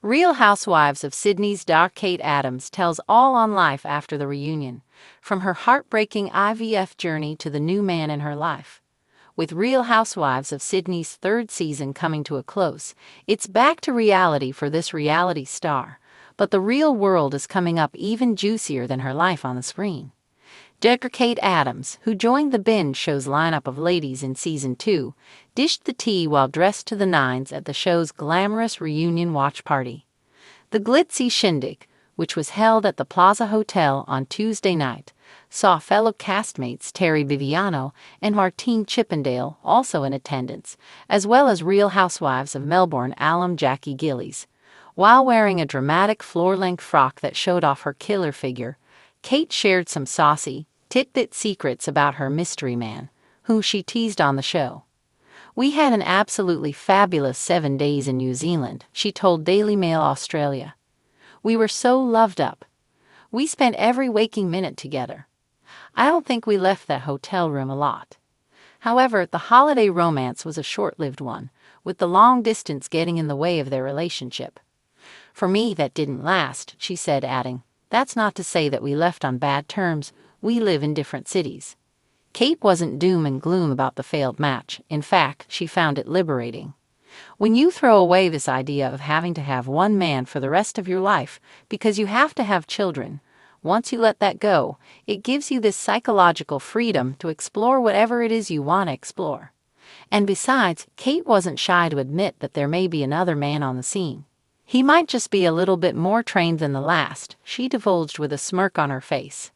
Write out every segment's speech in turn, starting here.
Real Housewives of Sydney's Dark Kate Adams tells all on life after the reunion, from her heartbreaking IVF journey to the new man in her life. With Real Housewives of Sydney's third season coming to a close, it's back to reality for this reality star, but the real world is coming up even juicier than her life on the screen. Dr. Kate Adams, who joined the binge show's lineup of ladies in Season 2, dished the tea while dressed to the nines at the show's glamorous reunion watch party. The glitzy shindig, which was held at the Plaza Hotel on Tuesday night, saw fellow castmates Terry Viviano and Martine Chippendale also in attendance, as well as Real Housewives of Melbourne alum Jackie Gillies. While wearing a dramatic floor-length frock that showed off her killer figure, Kate shared some saucy, tidbit secrets about her mystery man, who she teased on the show. "We had an absolutely fabulous 7 days in New Zealand," she told Daily Mail Australia. "We were so loved up. We spent every waking minute together. I don't think we left that hotel room a lot." However, the holiday romance was a short-lived one, with the long distance getting in the way of their relationship. "For me, that didn't last," she said, adding, "That's not to say that we left on bad terms. We live in different cities." Kate wasn't doom and gloom about the failed match. In fact, she found it liberating. When you throw away this idea of having to have one man for the rest of your life because you have to have children, once you let that go, it gives you this psychological freedom to explore whatever it is you want to explore. And besides, Kate wasn't shy to admit that there may be another man on the scene. "He might just be a little bit more trained than the last," she divulged with a smirk on her face.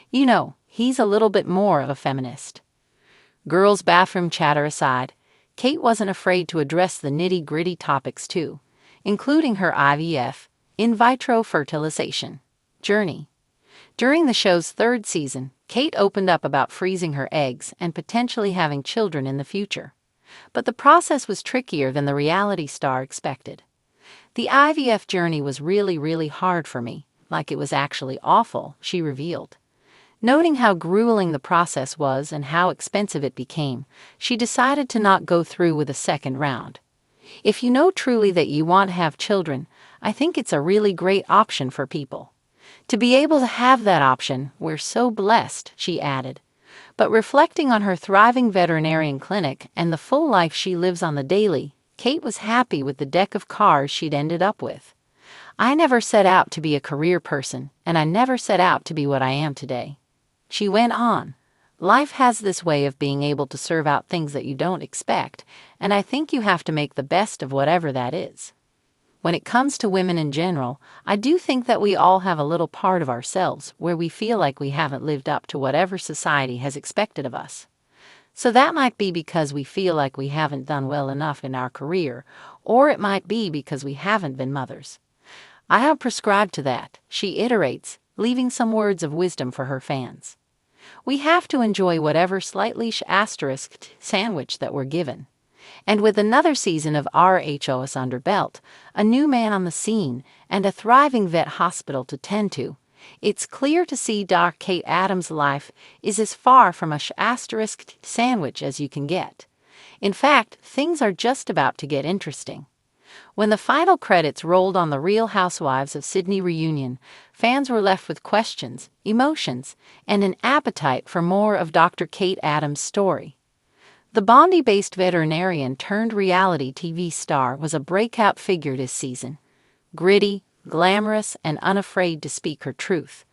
"You know, he's a little bit more of a feminist." Girls' bathroom chatter aside, Kate wasn't afraid to address the nitty-gritty topics too, including her IVF, in vitro fertilization, journey. During the show's third season, Kate opened up about freezing her eggs and potentially having children in the future. But the process was trickier than the reality star expected. "The IVF journey was really hard for me, like it was actually awful," she revealed. Noting how grueling the process was and how expensive it became, she decided to not go through with a second round. "If you know truly that you want to have children, I think it's a really great option for people. To be able to have that option, we're so blessed," she added. But reflecting on her thriving veterinarian clinic and the full life she lives on the daily, Kate was happy with the deck of cards she'd ended up with. "I never set out to be a career person, and I never set out to be what I am today." She went on, "Life has this way of being able to serve out things that you don't expect, and I think you have to make the best of whatever that is. When it comes to women in general, I do think that we all have a little part of ourselves where we feel like we haven't lived up to whatever society has expected of us. So that might be because we feel like we haven't done well enough in our career, or it might be because we haven't been mothers. I have prescribed to that," she iterates, leaving some words of wisdom for her fans. "We have to enjoy whatever slightly asterisked sandwich that we're given." And with another season of RHOS under belt, a new man on the scene, and a thriving vet hospital to tend to, it's clear to see Dr. Kate Adams' life is as far from a asterisked sandwich as you can get. In fact, things are just about to get interesting. When the final credits rolled on the Real Housewives of Sydney reunion, fans were left with questions, emotions, and an appetite for more of Dr. Kate Adams' story. The Bondi-based veterinarian turned reality TV star was a breakout figure this season. Gritty, glamorous, and unafraid to speak her truth.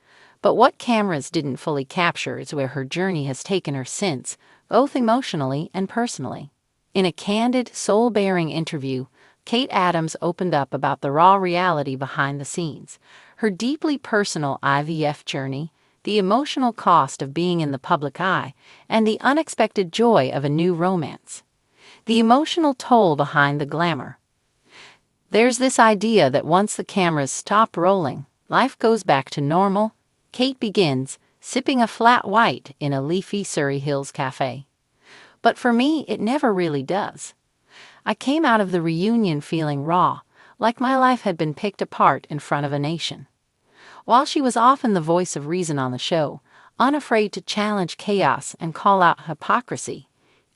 But what cameras didn't fully capture is where her journey has taken her since, both emotionally and personally. In a candid, soul-bearing interview, Kate Adams opened up about the raw reality behind the scenes, her deeply personal IVF journey, the emotional cost of being in the public eye, and the unexpected joy of a new romance. The emotional toll behind the glamour. "There's this idea that once the cameras stop rolling, life goes back to normal," Kate begins, sipping a flat white in a leafy Surrey Hills cafe. "But for me, it never really does. I came out of the reunion feeling raw, like my life had been picked apart in front of a nation." While she was often the voice of reason on the show, unafraid to challenge chaos and call out hypocrisy,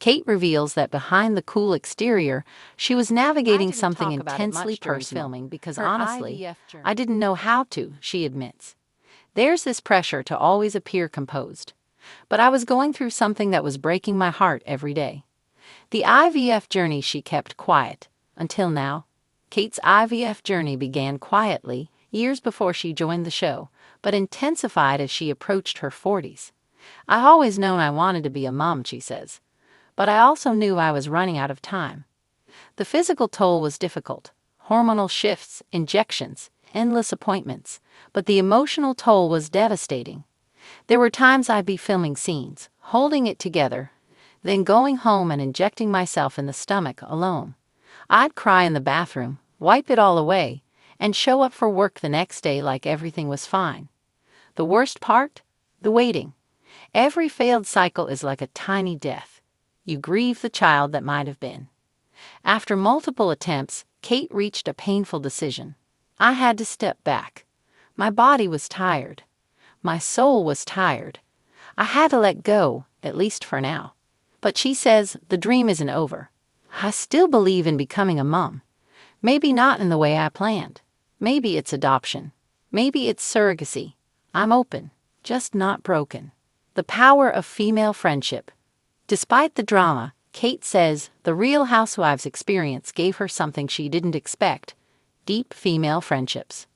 Kate reveals that behind the cool exterior, she was navigating something intensely personal. Because honestly, I didn't know how to, she admits. There's this pressure to always appear composed. But I was going through something that was breaking my heart every day. The IVF journey she kept quiet, until now. Kate's IVF journey began quietly, years before she joined the show, but intensified as she approached her 40s. I always known I wanted to be a mom, she says. But I also knew I was running out of time. The physical toll was difficult. Hormonal shifts, injections, endless appointments. But the emotional toll was devastating. There were times I'd be filming scenes, holding it together, then going home and injecting myself in the stomach alone. I'd cry in the bathroom, wipe it all away, and show up for work the next day like everything was fine. The worst part? The waiting. Every failed cycle is like a tiny death. You grieve the child that might have been. After multiple attempts, Kate reached a painful decision. I had to step back. My body was tired. My soul was tired. I had to let go, at least for now. But she says the dream isn't over. I still believe in becoming a mom. Maybe not in the way I planned. Maybe it's adoption. Maybe it's surrogacy. I'm open, just not broken. The power of female friendship. Despite the drama, Kate says the Real Housewives experience gave her something she didn't expect: deep female friendships.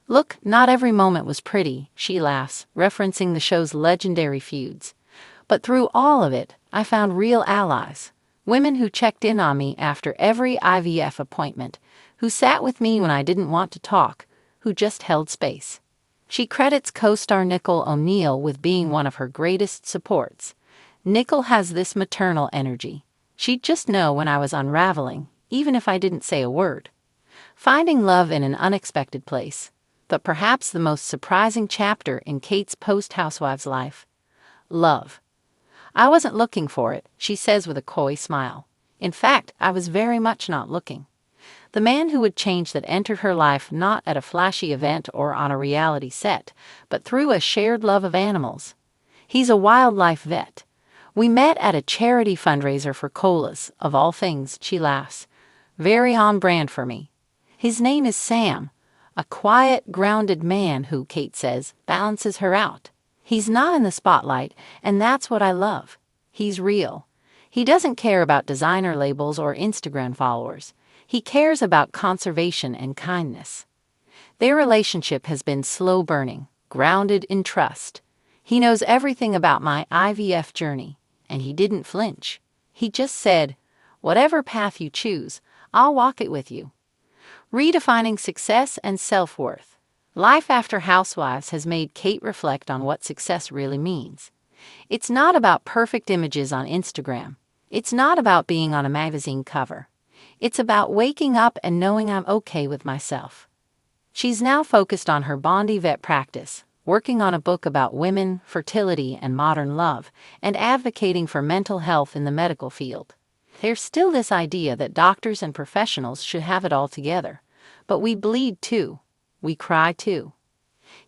Look, not every moment was pretty, she laughs, referencing the show's legendary feuds. But through all of it, I found real allies. Women who checked in on me after every IVF appointment, who sat with me when I didn't want to talk, who just held space. She credits co-star Nicole O'Neal with being one of her greatest supports. Nicole has this maternal energy. She'd just know when I was unraveling, even if I didn't say a word. Finding love in an unexpected place. But perhaps the most surprising chapter in Kate's post-Housewives life. Love. I wasn't looking for it, she says with a coy smile. In fact, I was very much not looking. The man who would change that entered her life not at a flashy event or on a reality set, but through a shared love of animals. He's a wildlife vet. We met at a charity fundraiser for colas, of all things, she laughs. Very on brand for me. His name is Sam, a quiet, grounded man who, Kate says, balances her out. He's not in the spotlight, and that's what I love. He's real. He doesn't care about designer labels or Instagram followers. He cares about conservation and kindness. Their relationship has been slow burning, grounded in trust. He knows everything about my IVF journey. And he didn't flinch. He just said, whatever path you choose, I'll walk it with you. Redefining success and self-worth. Life after Housewives has made Kate reflect on what success really means. It's not about perfect images on Instagram. It's not about being on a magazine cover. It's about waking up and knowing I'm okay with myself. She's now focused on her Bondi vet practice, working on a book about women, fertility, and modern love, and advocating for mental health in the medical field. There's still this idea that doctors and professionals should have it all together. But we bleed too. We cry too.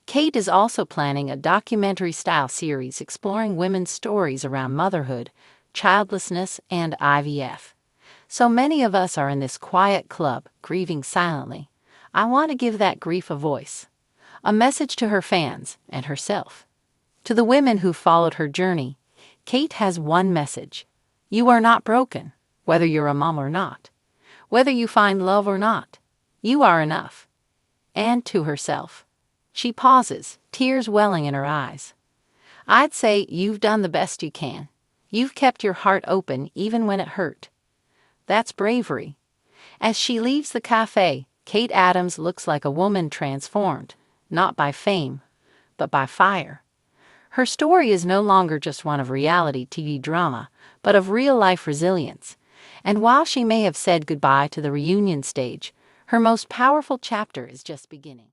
Kate is also planning a documentary-style series exploring women's stories around motherhood, childlessness, and IVF. So many of us are in this quiet club, grieving silently. I want to give that grief a voice. A message to her fans and herself. To the women who followed her journey, Kate has one message. You are not broken, whether you're a mom or not. Whether you find love or not, you are enough. And to herself. She pauses, tears welling in her eyes. I'd say you've done the best you can. You've kept your heart open even when it hurt. That's bravery. As she leaves the cafe, Kate Adams looks like a woman transformed. Not by fame, but by fire. Her story is no longer just one of reality TV drama, but of real-life resilience. And while she may have said goodbye to the reunion stage, her most powerful chapter is just beginning.